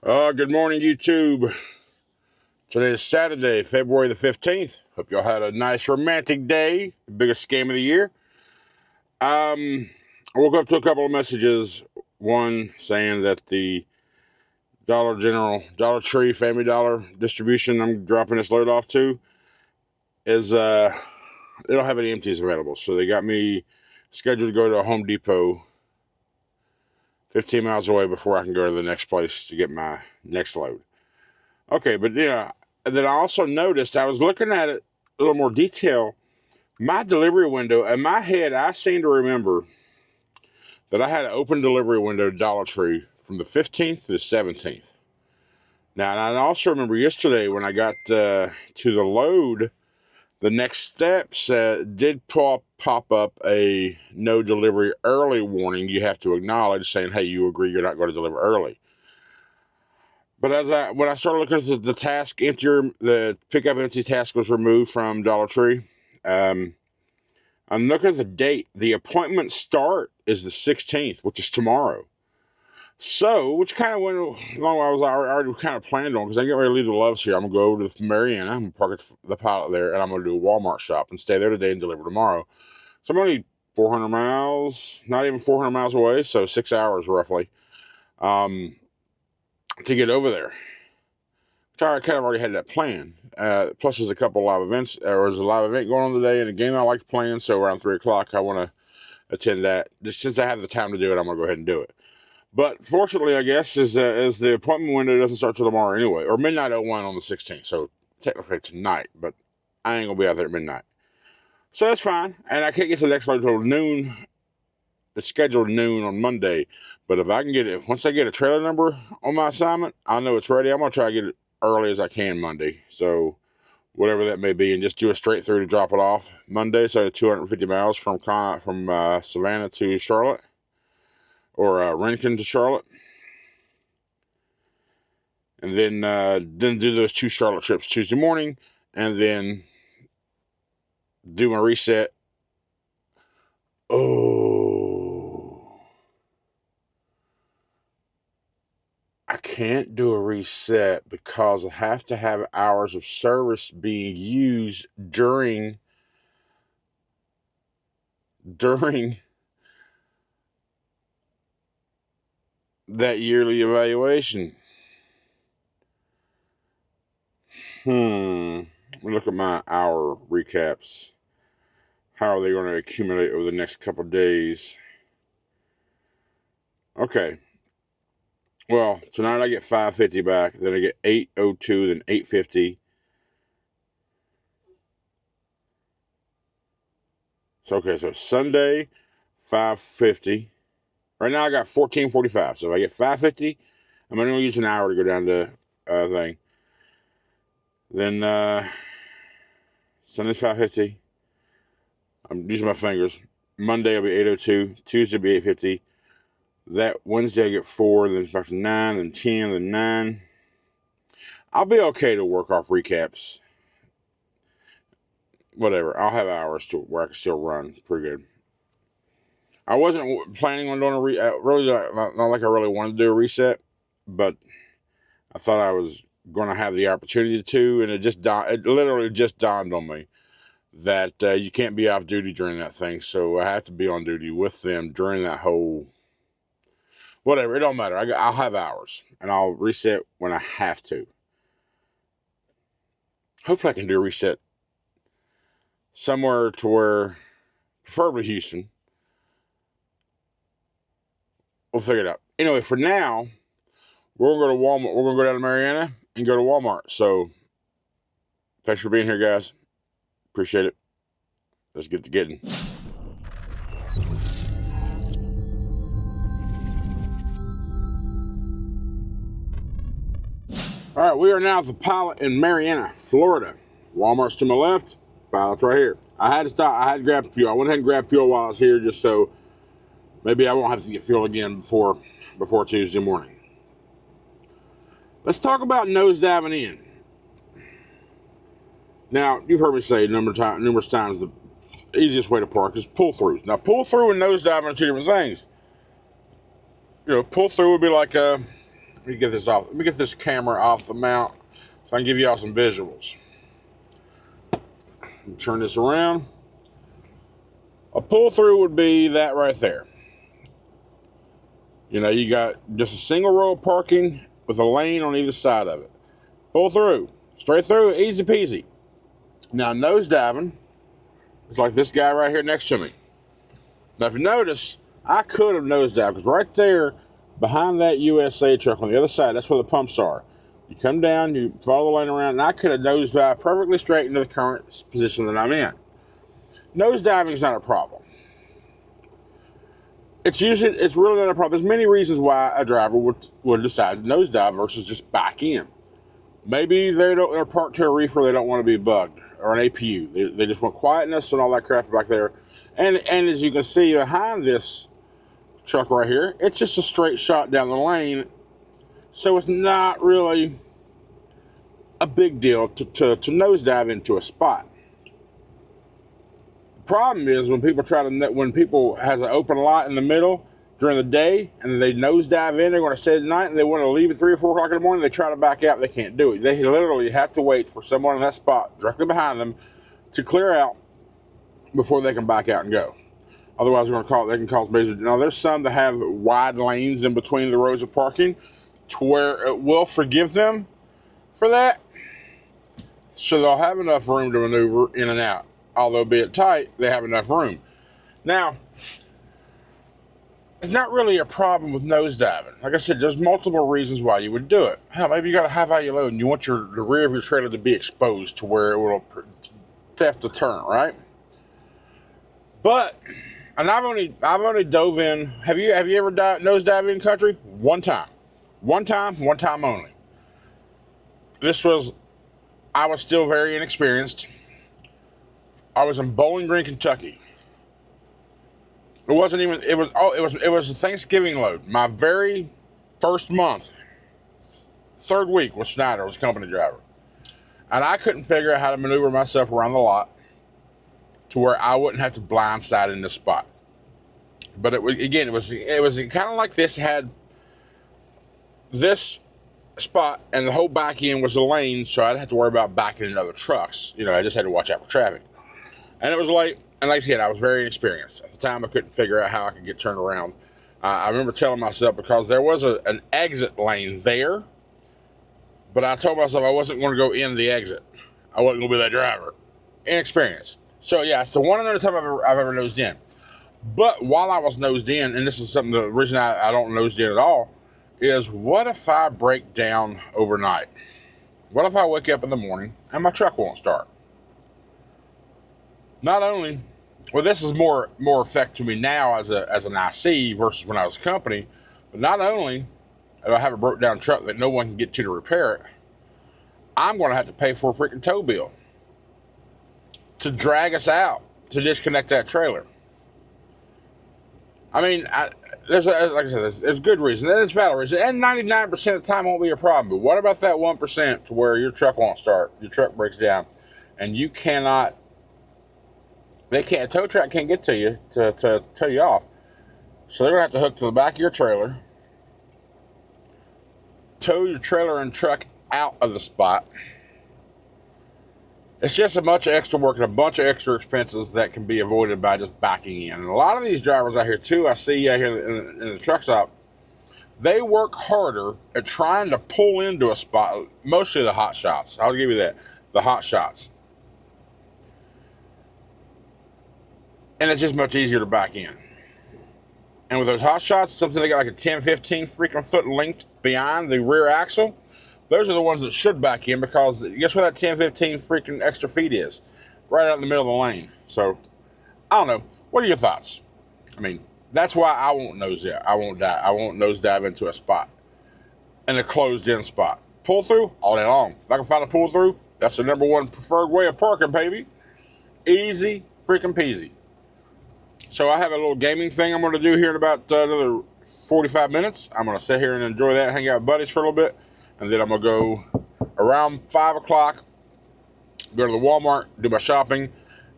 Good morning, YouTube. Today is Saturday, February the 15th. Hope y'all had a nice romantic day, the biggest scam of the year. I woke up to a couple of messages. One saying that the Dollar Dollar Tree, Family Dollar distribution I'm dropping this load off to is, they don't have any empties available. So they got me scheduled to go to a Home Depot 15 miles away before I can go to the next place to get my next load. Okay, but yeah, and then I also noticed, I was looking at it a little more detail, my delivery window. In my head, I seem to remember that I had an open delivery window to Dollar Tree from the 15th to the 17th. Now, and I also remember yesterday when I got to the load, the next steps did pop up a no delivery early warning you have to acknowledge, saying, hey, you agree you're not going to deliver early. But when I started looking at the task, the pickup empty task was removed from Dollar Tree. I'm looking at the date. The appointment start is the 16th, which is tomorrow. So, which kind of went along what I was already kind of planned on, because I get ready to leave the Loves here. I'm going to go over to Mariana. I'm going to park at the Pilot there, and I'm going to do a Walmart shop and stay there today and deliver tomorrow. So I'm only 400 miles, not even 400 miles away, so 6 hours roughly, to get over there. So I kind of already had that plan. Plus, there's a couple of live events. There's a live event going on today, and a game I like playing, so around 3 o'clock, I want to attend that. Just since I have the time to do it, I'm going to go ahead and do it. But fortunately, I guess, is the appointment window doesn't start till tomorrow anyway, or midnight 01 on the 16th, so technically tonight, but I ain't going to be out there at midnight. So that's fine, and I can't get to the next load until noon. It's scheduled noon on Monday, but if I can get it, once I get a trailer number on my assignment, I know it's ready. I'm going to try to get it early as I can Monday, so whatever that may be, and just do a straight through to drop it off Monday, so 250 miles from Savannah to Charlotte, or Rincon to Charlotte, and then do those 2 Charlotte trips Tuesday morning, and then do my reset. I can't do a reset because I have to have hours of service being used during that yearly evaluation. Let me look at my hour recaps. How are they going to accumulate over the next couple of days? Okay. Well, tonight I get 550 back, then I get 802, then 850. So, okay, so Sunday, 550. Right now I got 1445. So if I get 550, I'm only going to use an hour to go down to thing. Then Sunday's 550. I'm using my fingers. Monday will be 802. Tuesday will be 850. That Wednesday I get 4, then it's back to 9, then 10, then 9. I'll be okay to work off recaps. Whatever. I'll have hours to where I can still run. Pretty good. I wasn't planning on doing not like I really wanted to do a reset, but I thought I was going to have the opportunity to, and it literally just dawned on me that you can't be off duty during that thing, so I have to be on duty with them during that whole, whatever, it don't matter. I'll have hours, and I'll reset when I have to. Hopefully I can do a reset somewhere to where, preferably Houston. We'll figure it out. Anyway, for now, we're going to go to Walmart. We're going to go down to Mariana and go to Walmart. So, thanks for being here, guys. Appreciate it. Let's get to getting. All right, we are now at the Pilot in Mariana, Florida. Walmart's to my left, Pilot's right here. I had to stop. I had to grab fuel. I went ahead and grabbed fuel while I was here, just so maybe I won't have to get fuel again before Tuesday morning. Let's talk about nosediving in. Now, you've heard me say numerous times the easiest way to park is pull-throughs. Now, pull-through and nosediving are 2 different things. You know, pull-through would be like Let me get this off. Let me get this camera off the mount so I can give you all some visuals. Turn this around. A pull-through would be that right there. You know, you got just a single row of parking with a lane on either side of it. Pull through, straight through, easy peasy. Now nosediving is like this guy right here next to me. Now if you notice, I could have nosedived because right there behind that USA truck on the other side, that's where the pumps are. You come down, you follow the lane around, and I could have nosedived perfectly straight into the current position that I'm in. Nosediving is not a problem. It's really not a problem. There's many reasons why a driver would decide to nosedive versus just back in. Maybe they're parked to a reefer, they don't want to be bugged, or an APU. They just want quietness and all that crap back there. And as you can see behind this truck right here, it's just a straight shot down the lane. So it's not really a big deal to nosedive into a spot. The problem is when people has an open lot in the middle during the day and they nosedive in, they're going to stay at night and they want to leave at 3 or 4 o'clock in the morning, they try to back out, they can't do it. They literally have to wait for someone in that spot directly behind them to clear out before they can back out and go. Otherwise, they can cause major. Now, there's some that have wide lanes in between the rows of parking to where it will forgive them for that. So they'll have enough room to maneuver in and out. Although be it tight, they have enough room. Now, it's not really a problem with nosediving. Like I said, there's multiple reasons why you would do it. Hell, maybe you got a high value load and you want the rear of your trailer to be exposed to where it will have to turn, right? But, and I've only dove in. Have you ever nosedived in country? One time only. I was still very inexperienced. I was in Bowling Green, Kentucky. It was a Thanksgiving load. My very first month, third week with Schneider, I was a company driver. And I couldn't figure out how to maneuver myself around the lot to where I wouldn't have to blindside in this spot. But it was kind of like this, had this spot and the whole back end was a lane, so I didn't have to worry about backing into other trucks. You know, I just had to watch out for traffic. And it was late, and like I said, I was very inexperienced. At the time, I couldn't figure out how I could get turned around. I remember telling myself, because there was an exit lane there, but I told myself I wasn't going to go in the exit. I wasn't going to be that driver. Inexperienced. So yeah, it's the one and only time I've ever nosed in. But while I was nosed in, and this is something, the reason I don't nosed in at all, is what if I break down overnight? What if I wake up in the morning and my truck won't start? Not only, well, this is more effect to me now as an IC versus when I was a company, but not only do I have a broke down truck that no one can get to repair it, I'm going to have to pay for a freaking tow bill to drag us out to disconnect that trailer. I mean, like I said, there's good reason, there's valid reason, and 99% of the time won't be a problem. But what about that 1% to where your truck won't start, your truck breaks down, and you cannot? A tow truck can't get to you to tow you off. So they're gonna have to hook to the back of your trailer, tow your trailer and truck out of the spot. It's just a bunch of extra work and a bunch of extra expenses that can be avoided by just backing in. And a lot of these drivers out here too, I see out here in the truck stop, they work harder at trying to pull into a spot, mostly the hot shots. I'll give you that, the hot shots. And it's just much easier to back in. And with those hot shots, something they got like a 10, 15 freaking foot length beyond the rear axle, those are the ones that should back in, because guess where that 10, 15 freaking extra feet is? Right out in the middle of the lane. So, I don't know. What are your thoughts? I mean, that's why I won't nosedive. I won't nosedive into a spot. In a closed-in spot. Pull through all day long. If I can find a pull through, that's the number one preferred way of parking, baby. Easy freaking peasy. So I have a little gaming thing I'm going to do here in about another 45 minutes. I'm going to sit here and enjoy that, hang out with buddies for a little bit. And then I'm going to go around 5 o'clock, go to the Walmart, do my shopping.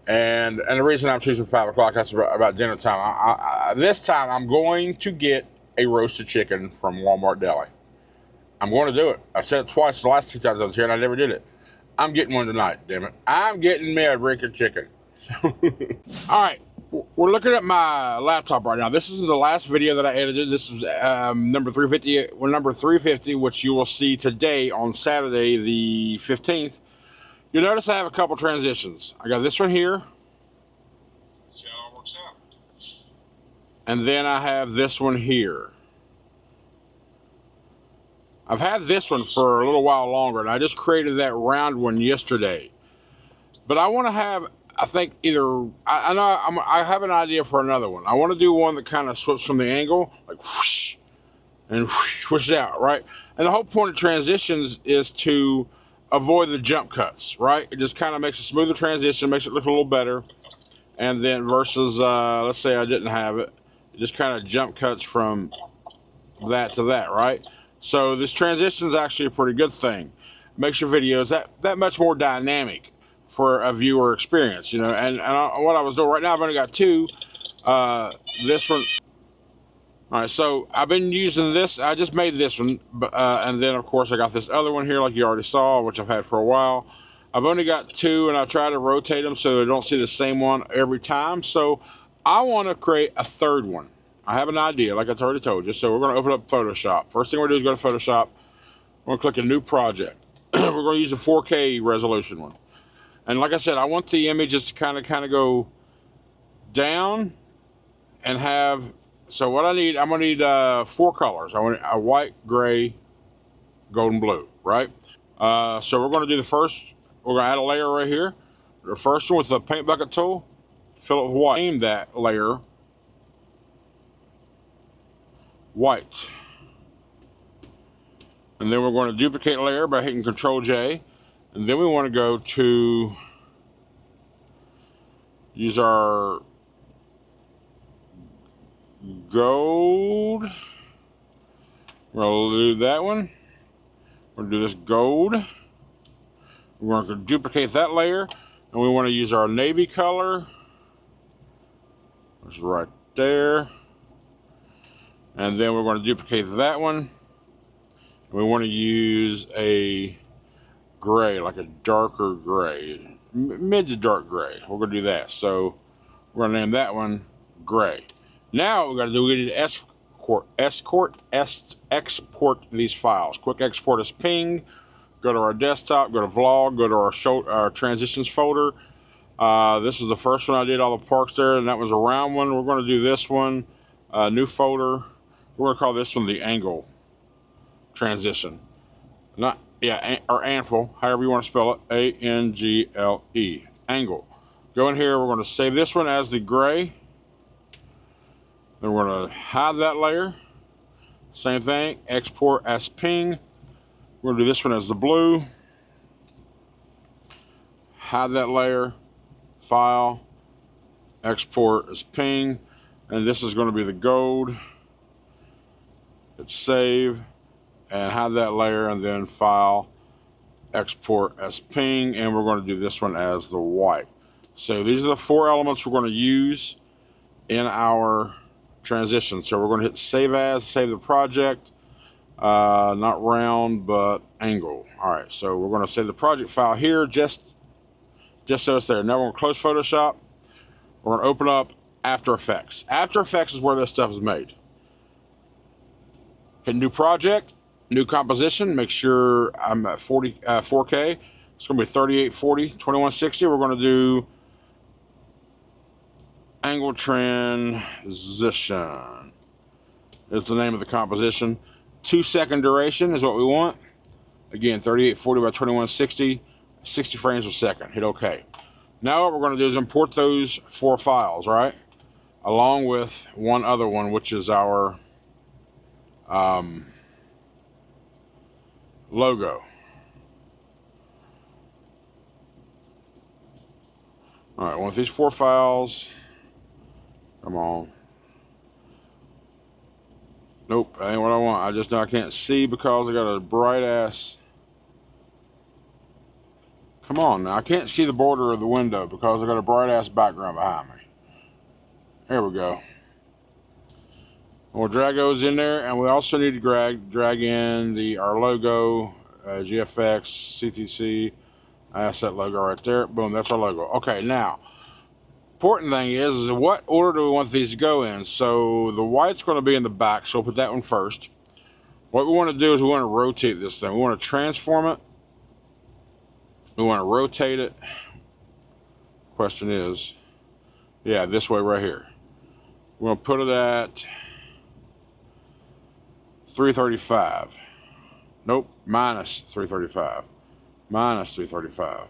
And the reason I'm choosing 5 o'clock, that's about dinner time. This time I'm going to get a roasted chicken from Walmart Deli. I'm going to do it. I said it twice the last 2 times I was here, and I never did it. I'm getting one tonight, damn it. I'm getting me a Rinker chicken. All right, we're looking at my laptop right now. This is the last video that I edited. This is number 350, which you will see today on Saturday, the 15th. You'll notice I have a couple transitions. I got this one here. See how it works out. And then I have this one here. I've had this one for a little while longer, and I just created that round one yesterday. But I want to have, I think I have an idea for another one. I want to do one that kind of slips from the angle, like whoosh, and whoosh, switches out, right? And the whole point of transitions is to avoid the jump cuts, right? It just kind of makes a smoother transition, makes it look a little better. And then versus, let's say I didn't have it, it just kind of jump cuts from that to that, right? So this transition is actually a pretty good thing. Makes your videos that much more dynamic for a viewer experience, you know. And what I was doing right now, I've only got two. This one. All right, so I've been using this. I just made this one, and then of course I got this other one here, like you already saw, which I've had for a while. I've only got two, and I try to rotate them so I don't see the same one every time. So I want to create a third one. I have an idea, like I already told you. So we're going to open up Photoshop. First thing we're going to do is go to Photoshop. We're going to click a new project. We're going to use a 4K resolution one. And like I said, I want the images to kind of go down and have. So what I need, I'm going to need 4 colors. I want a white, gray, golden, blue, right? So we're going to do the first. We're going to add a layer right here. The first one with the paint bucket tool. Fill it with white. Name that layer white. And then we're going to duplicate layer by hitting Control J. And then we want to go to use our gold. We're going to do that one. We're going to do this gold. We're going to duplicate that layer. And we want to use our navy color. It's right there. And then we're going to duplicate that one. We want to use a gray, like a darker gray, mid to dark gray. We're going to do that. So we're going to name that one gray. Now what we're going to do, we need to export these files. Quick export as ping. Go to our desktop, go to vlog, go to our transitions folder. This was the first one I did, all the parks there, and that was a round one. We're going to do this one, new folder. We're going to call this one the angle transition. Or angle, however you want to spell it, A-N-G-L-E, angle. Go in here, we're going to save this one as the gray. Then we're going to hide that layer. Same thing, export as ping. We're going to do this one as the blue. Hide that layer, file, export as ping. And this is going to be the gold. Hit save and hide that layer, and then file, export as ping, and we're going to do this one as the white. So these are the 4 elements we're going to use in our transition. So we're going to hit save as, save the project, not round but angle. All right, so we're going to save the project file here just so it's there. Now we're going to close Photoshop. We're going to open up After Effects. After Effects is where this stuff is made. Hit new project, new composition. Make sure I'm at 4K. It's going to be 3840, 2160. We're going to do angle transition. Is the name of the composition. 2-second duration is what we want. Again, 3840 by 2160, 60 frames per second. Hit OK. Now what we're going to do is import those 4 files, right? Along with one other one, which is our logo. All right, I want these 4 files. Come on. Nope, that ain't what I want. I just know I can't see because I got a bright ass. Come on now, I can't see the border of the window because I got a bright ass background behind me. There we go. We'll drag those in there, and we also need to drag in our logo, GFX, CTC. That's that logo right there. Boom, that's our logo. Okay, now, important thing is what order do we want these to go in? So the white's going to be in the back, so we'll put that one first. What we want to do is we want to rotate this thing. We want to transform it. We want to rotate it. Question is, yeah, this way right here. We're going to put it at 335. Nope, minus 335. Minus 335.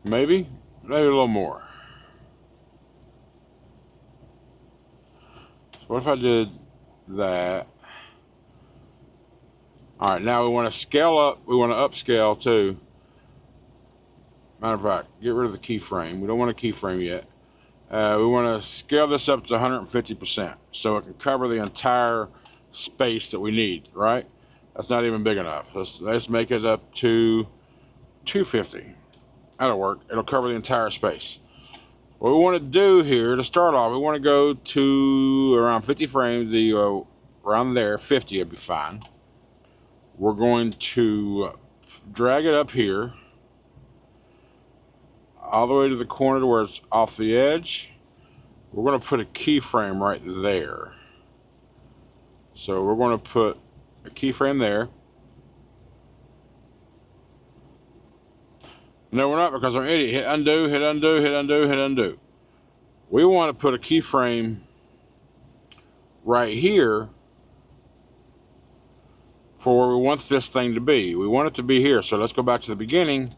Maybe a little more. So what if I did that? All right, now we want to scale up. We want to upscale too. Matter of fact, get rid of the keyframe. We don't want a keyframe yet. We want to scale this up to 150% so it can cover the entire space that we need, right? That's not even big enough. Let's make it up to 250. That'll work. It'll cover the entire space. What we want to do here to start off, we want to go to around 50 frames. Around there, 50 would be fine. We're going to drag it up here all the way to the corner to where it's off the edge. We're going to put a keyframe right there. So we're going to put a keyframe there. No, we're not, because I'm an idiot. Hit undo, hit undo, hit undo, hit undo. We want to put a keyframe right here for where we want this thing to be. We want it to be here. So let's go back to the beginning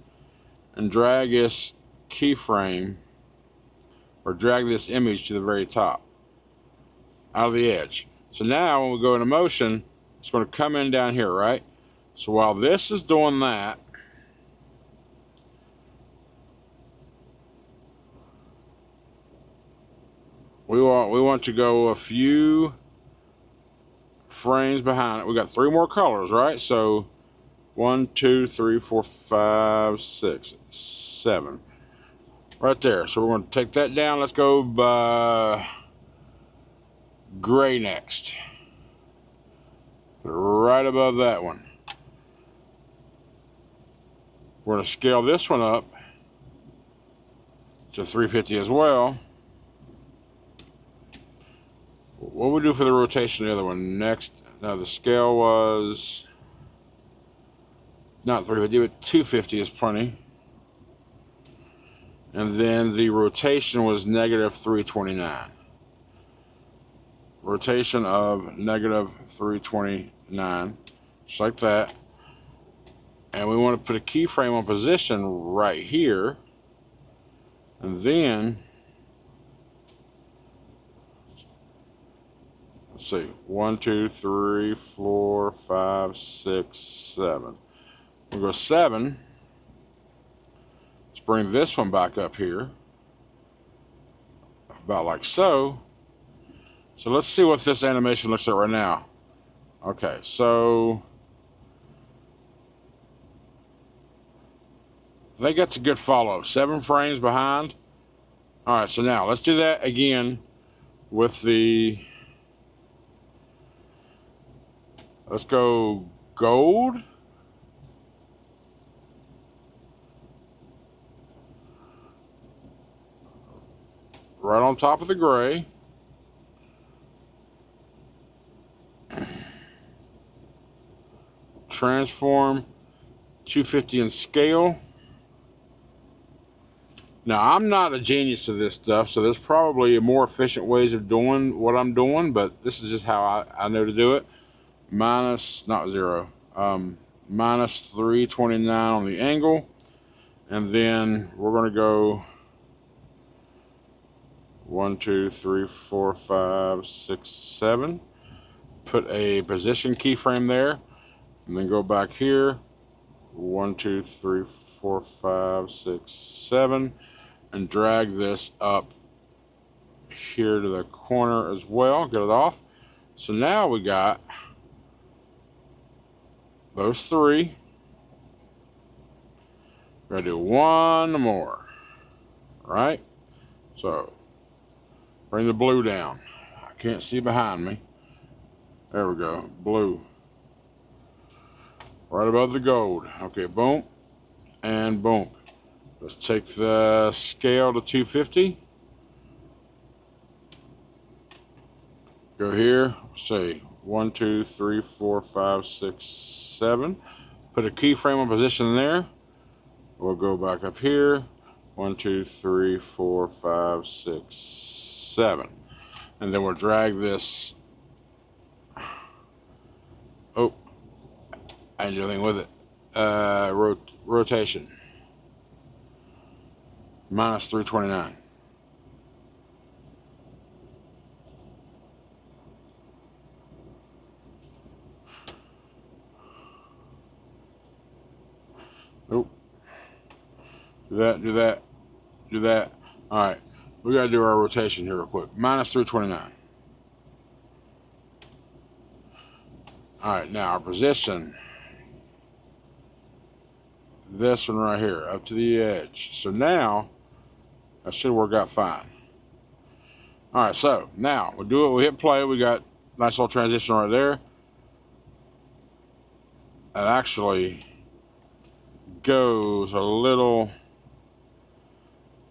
and drag this keyframe, or drag this image to the very top, out of the edge. So now when we go into motion, it's going to come in down here, right? So while this is doing that, we want to go a few frames behind it. We got 3 more colors, right? So 1, 2, 3, 4, 5, 6, 7. Right there. So we're going to take that down. Let's go gray next. Right above that one. We're going to scale this one up to 350 as well. What we do for the rotation of the other one next? Now the scale was not 350, but 250 is plenty. And then the rotation was negative 329. Rotation of negative 329, just like that. And we want to put a keyframe on position right here. And then, let's see, 1, 2, 3, 4, 5, 6, 7. We'll go 7. Let's bring this one back up here, about like so. So let's see what this animation looks like right now. Okay, so I think that's a good follow-up. 7 frames behind. All right, so now let's do that again with the, let's go gold. Right on top of the gray. Transform 250 in scale. Now, I'm not a genius of this stuff, so there's probably more efficient ways of doing what I'm doing, but this is just how I know to do it. Minus, not 0, minus 329 on the angle. And then we're going to go 1, 2, 3, 4, 5, 6, 7. Put a position keyframe there. And then go back here. 1, 2, 3, 4, 5, 6, 7. And drag this up here to the corner as well. Get it off. So now we got those 3. We're going to do 1 more. All right? So bring the blue down. can't see behind me. There we go, blue. Right above the gold. Okay, boom, and boom. Let's take the scale to 250. Go here, say 1, 2, 3, 4, 5, 6, 7. Put a keyframe on position there. We'll go back up here. 1, 2, 3, 4, 5, 6, 7. And then we'll drag this. Oh, I didn't do anything with it. Rotation. Minus 329. Nope. Do that, do that, do that. All right, we gotta do our rotation here real quick. Minus 329. All right, now our position. This one right here, up to the edge. So now, that should work out fine. All right, so now we'll do it. We hit play. We got nice little transition right there. It actually goes a little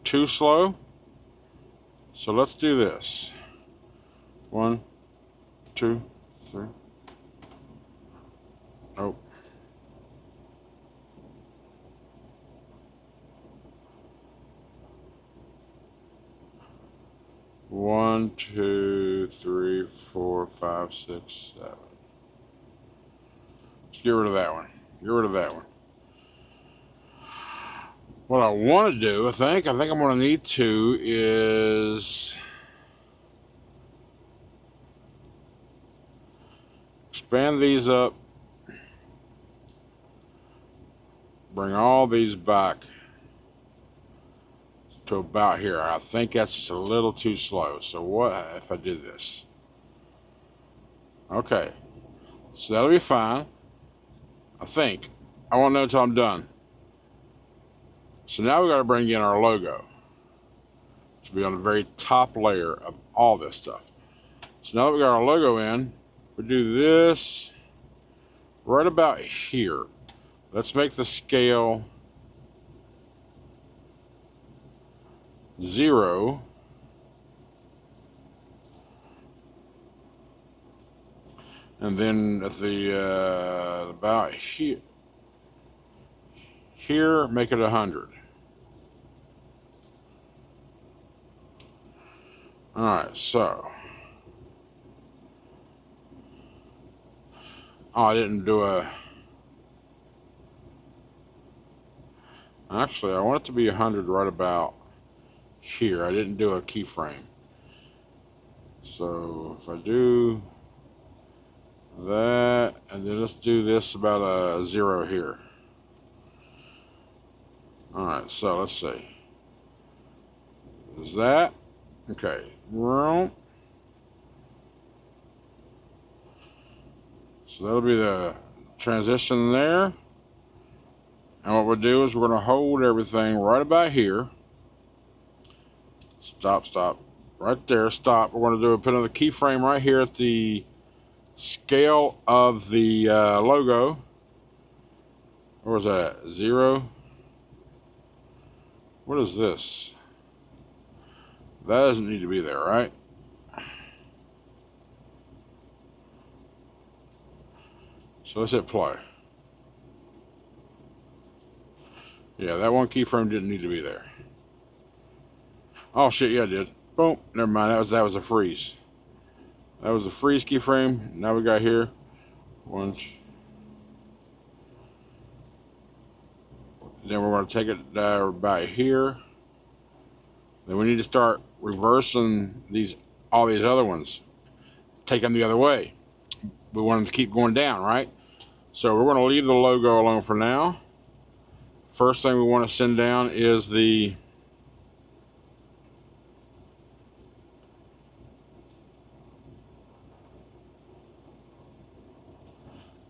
too slow. So let's do this. 1, 2, 3. Oh. One, 2, 3, 4, 5, 6, 7. Let's get rid of that one. Get rid of that one. What I want to do, I think I'm going to need to is expand these up, bring all these back to about here. I think that's just a little too slow. So what if I do this? Okay, so that'll be fine. I think. I won't know until I'm done. So now we got to bring in our logo. It should be on the very top layer of all this stuff. So now that we got our logo in, we do this right about here. Let's make the scale 0. And then at the about here, make it 100. All right, so I didn't do a. Actually, I want it to be 100 right about here. I didn't do a keyframe. So if I do that, and then let's do this about a 0 here. All right, so let's see. Is that okay? So that'll be the transition there. And what we'll do is we're going to hold everything right about here. Stop, stop. Right there, stop. We're going to put another keyframe right here at the scale of the logo. Where was that at? 0. What is this? That doesn't need to be there, right? So let's hit play. Yeah, that one keyframe didn't need to be there. Oh shit, yeah, it did. Boom. Never mind. That was a freeze. That was a freeze keyframe. Now we got here 1. Then we're going to take it about here. Then we need to start reversing all these other ones. Take them the other way. We want them to keep going down, right? So we're going to leave the logo alone for now. First thing we want to send down is the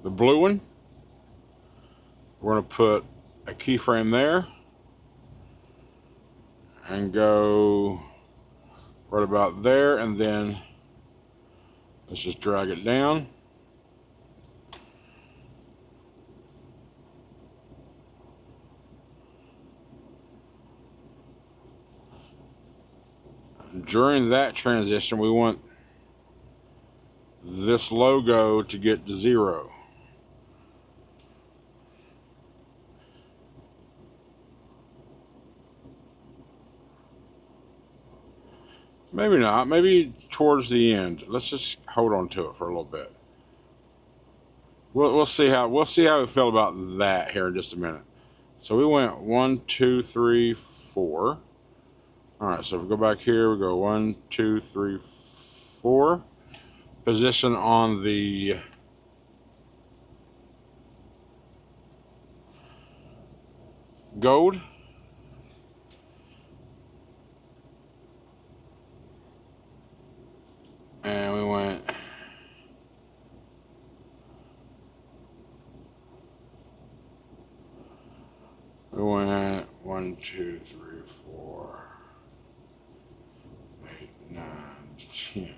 blue one. We're going to put a keyframe there and go right about there, and then Let's just drag it down. During that transition, we want this logo to get to 0. Maybe not. Maybe towards the end. Let's just hold on to it for a little bit. We'll see how we feel about that here in just a minute. So we went 1, 2, 3, 4. All right. So if we go back here, we go 1, 2, 3, 4. Position on the gold. And we went 1, 2, 3, 4, 8, 9, 10.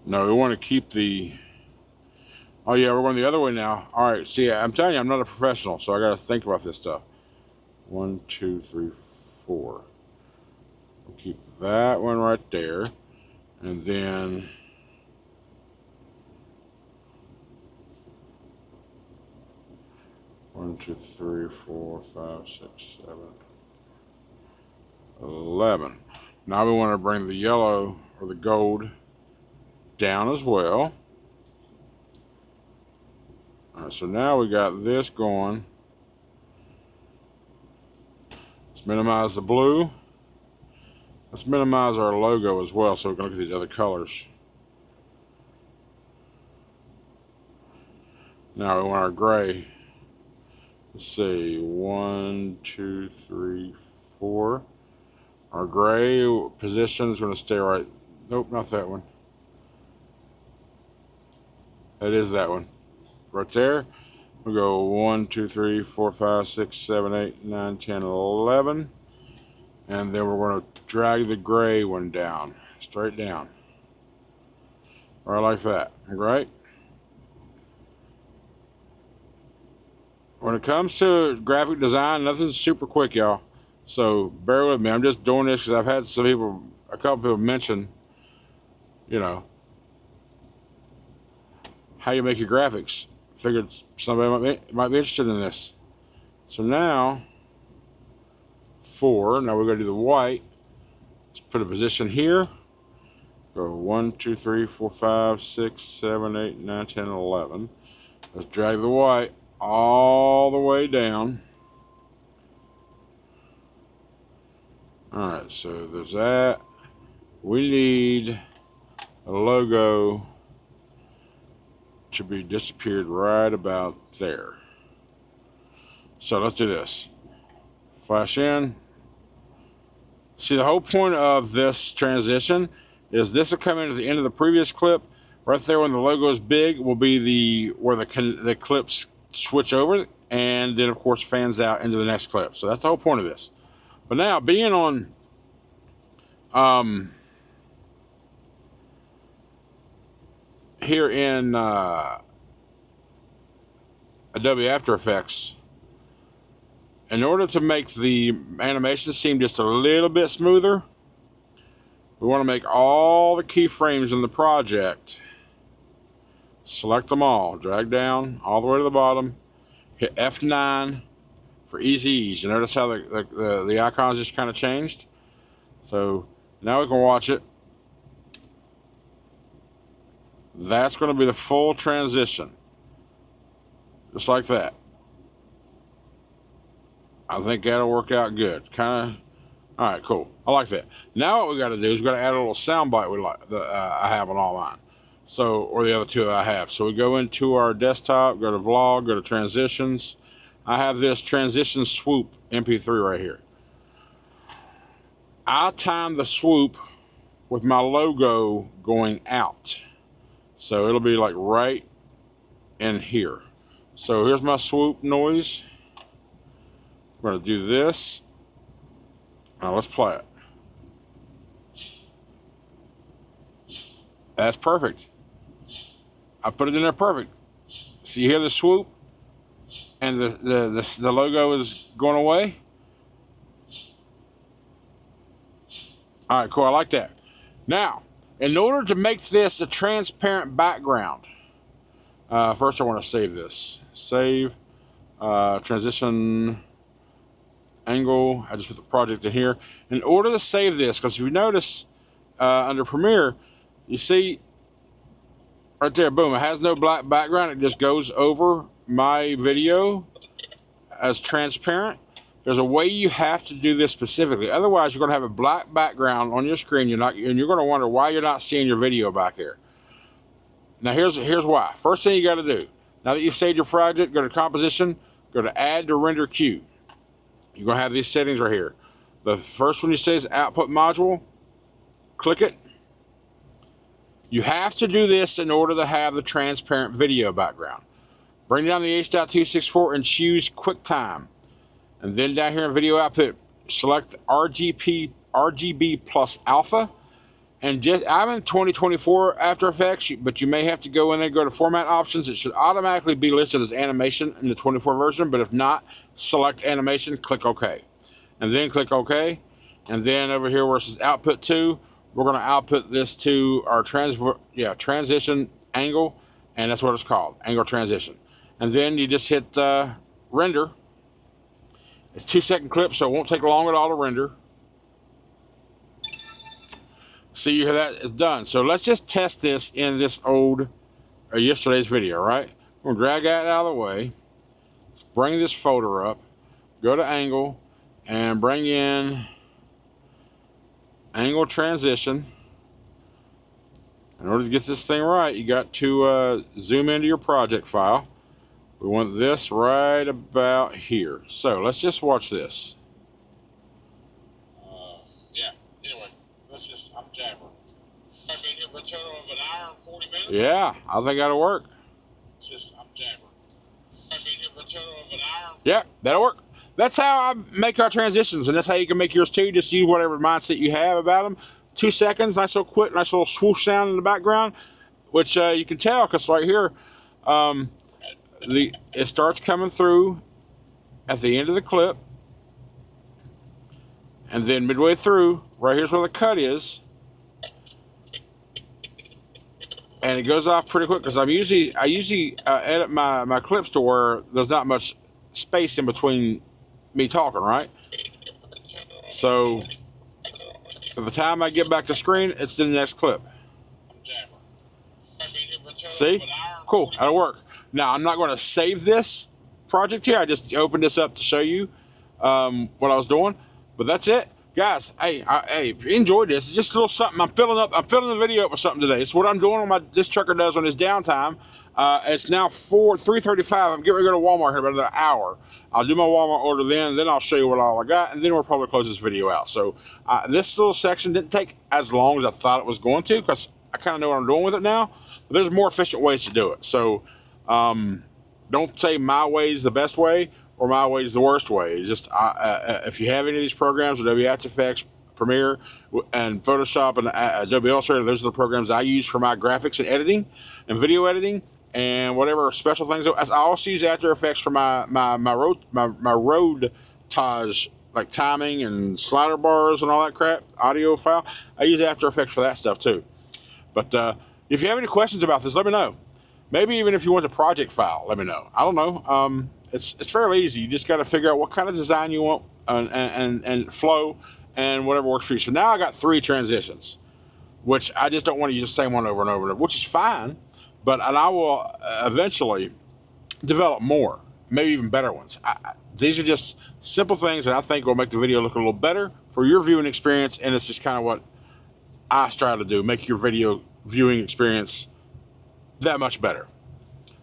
No, we want to keep the... Oh yeah, we're going the other way now. All right, see, I'm telling you, I'm not a professional, so I got to think about this stuff. 1, 2, 3, 4. We'll keep that one right there, and then 1, 2, 3, 4, 5, 6, 7, 11. Now we want to bring the yellow or the gold down as well. All right, so now we got this going. Let's minimize the blue. Let's minimize our logo as well so we can look at these other colors. Now we want our gray. Let's see, 1, 2, 3, 4. Our gray position is going to stay right. Nope, not that one. That is that one. Right there. We'll go 1, 2, 3, 4, 5, 6, 7, 8, 9, 10, 11. And then we're going to drag the gray one down. Straight down. Right like that. Right? When it comes to graphic design, nothing's super quick, y'all. So bear with me. I'm just doing this because I've had a couple people mention, you know, how you make your graphics. Figured somebody might be interested in this. So now, 4. Now we're going to do the white. Let's put a position here. Go 1, 2, 3, 4, 5, 6, 7, 8, 9, 10, 11. Let's drag the white all the way down. Alright, so there's that. We need a logo to be disappeared right about there. So let's do this. Flash in. See, the whole point of this transition is this will come in at the end of the previous clip. Right there when the logo is big will be where the clips switch over, and then of course fans out into the next clip. So that's the whole point of this. But now being on here in Adobe After Effects, in order to make the animation seem just a little bit smoother, we want to make all the keyframes in the project. Select them all, drag down all the way to the bottom, hit F9 for easy ease. You notice how the icons just kind of changed? So now we can watch it. That's going to be the full transition. Just like that. I think that'll work out good. Kind of. All right, cool. I like that. Now what we got to do is we got to add a little soundbite I have on all mine. So, or the other two that I have. So we go into our desktop, go to vlog, go to transitions. I have this transition swoop MP3 right here. I time the swoop with my logo going out. So it'll be like right in here. So here's my swoop noise. We're going to do this. Now let's play it. That's perfect. I put it in there perfect. So you hear the swoop, and the logo is going away. All right, cool. I like that. Now, in order to make this a transparent background, first I want to save this. Save, transition, angle. I just put the project in here. In order to save this, because if you notice under Premiere, you see right there, boom, it has no black background. It just goes over my video as transparent. There's a way you have to do this specifically. Otherwise, you're going to have a black background on your screen. You're going to wonder why you're not seeing your video back here. Now, here's why. First thing you got to do, now that you've saved your project, go to Composition, go to Add to Render Queue. You're going to have these settings right here. The first one you say is Output Module. Click it. You have to do this in order to have the transparent video background. Bring down the H.264 and choose QuickTime. And then down here in Video Output, select RGB plus Alpha. And I'm in 2024 After Effects, but you may have to go in there, go to Format Options. It should automatically be listed as Animation in the 24 version, but if not, select Animation, click OK. And then click OK. And then over here where it says Output To, we're going to output this to our transition angle, and that's what it's called, angle transition. And then you just hit Render. It's 2-second clip, so it won't take long at all to render. See, you hear that? It's done. So let's just test this in this yesterday's video, right? We're going to drag that out of the way. Let's bring this folder up. Go to Angle, and bring in Angle Transition. In order to get this thing right, you got to zoom into your project file. We want this right about here. So let's just watch this. Yeah, anyway, I'm jabbering. I've been here for a total of an hour and 40 minutes. Yeah, I think that'll work. I'm jabbering. I've been here for a total of an hour and 40 minutes. Yeah, that'll work. That's how I make our transitions, and that's how you can make yours too. Just use whatever mindset you have about them. 2 seconds, nice little quick, nice little swoosh sound in the background, which you can tell because right here, it starts coming through at the end of the clip, and then midway through, right here's where the cut is, and it goes off pretty quick because I usually edit my clips to where there's not much space in between me talking, right? So by the time I get back to screen, it's the next clip. See? Cool, that'll work. Now, I'm not going to save this project here. I just opened this up to show you what I was doing. But that's it. Guys, hey, if you enjoyed this, it's just a little something. I'm filling the video up with something today. It's what I'm doing on this trucker does on his downtime. It's now 3:35. I'm getting ready to go to Walmart here in about another hour. I'll do my Walmart order then I'll show you what all I got, and then we'll probably close this video out. So this little section didn't take as long as I thought it was going to because I kind of know what I'm doing with it now. But there's more efficient ways to do it. So don't say my way is the best way or my way is the worst way. It's just if you have any of these programs, Adobe After Effects, Premiere, and Photoshop, and Adobe Illustrator, those are the programs I use for my graphics and editing and video editing and whatever special things. I also use After Effects for my roadage, like timing and slider bars and all that crap, audio file. I use After Effects for that stuff too. But if you have any questions about this, let me know. Maybe even if you want a project file, let me know. I don't know. It's fairly easy. You just got to figure out what kind of design you want and flow and whatever works for you. So now I got 3 transitions, which I just don't want to use the same one over and over and over, which is fine. And I will eventually develop more, maybe even better ones. These are just simple things that I think will make the video look a little better for your viewing experience, and it's just kind of what I strive to do, make your video viewing experience that much better.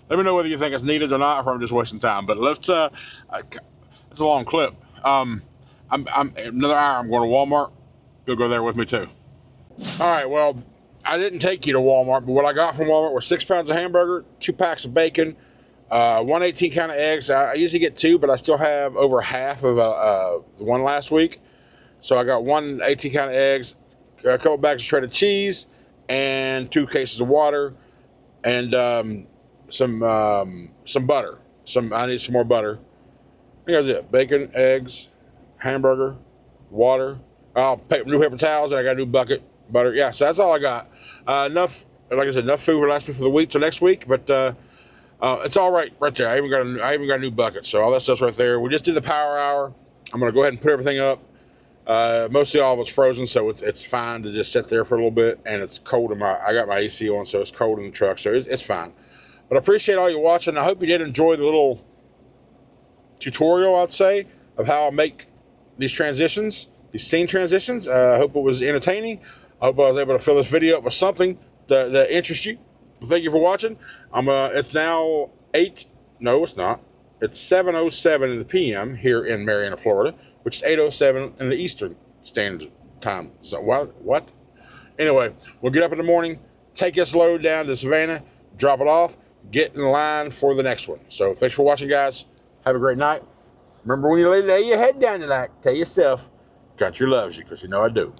Let me know whether you think it's needed or not, or I'm just wasting time. But it's a long clip. I'm another hour. I'm going to Walmart. You'll go there with me too. All right. Well, I didn't take you to Walmart, but what I got from Walmart were 6 pounds of hamburger, 2 packs of bacon, 1 18-count of eggs. I usually get 2, but I still have over half of the one last week. So I got 1 18-count of eggs, a couple bags of shredded cheese, and 2 cases of water, and some butter. I need some more butter. I think that's it. Bacon, eggs, hamburger, water. New paper towels, and I got a new bucket, butter. Yeah, so that's all I got. Enough, like I said, enough food will last me for the week till next week, but it's all right there. I even got a new bucket, so all that stuff's right there. We just did the power hour. I'm gonna go ahead and put everything up. Mostly all of it's frozen, so it's fine to just sit there for a little bit, and it's cold I got my AC on, so it's cold in the truck, so it's fine. But I appreciate all you watching. I hope you did enjoy the little tutorial, I'd say, of how I make these transitions, these scene transitions. I hope it was entertaining. I hope I was able to fill this video up with something that interests you. Thank you for watching. It's now no, it's not. It's 7:07 in the PM here in Marietta, Florida, which is 8:07 in the Eastern Standard Time. So what? Anyway, we'll get up in the morning, take this load down to Savannah, drop it off, get in line for the next one. So thanks for watching, guys. Have a great night. Remember, when you lay your head down tonight, tell yourself, country loves you, because you know I do.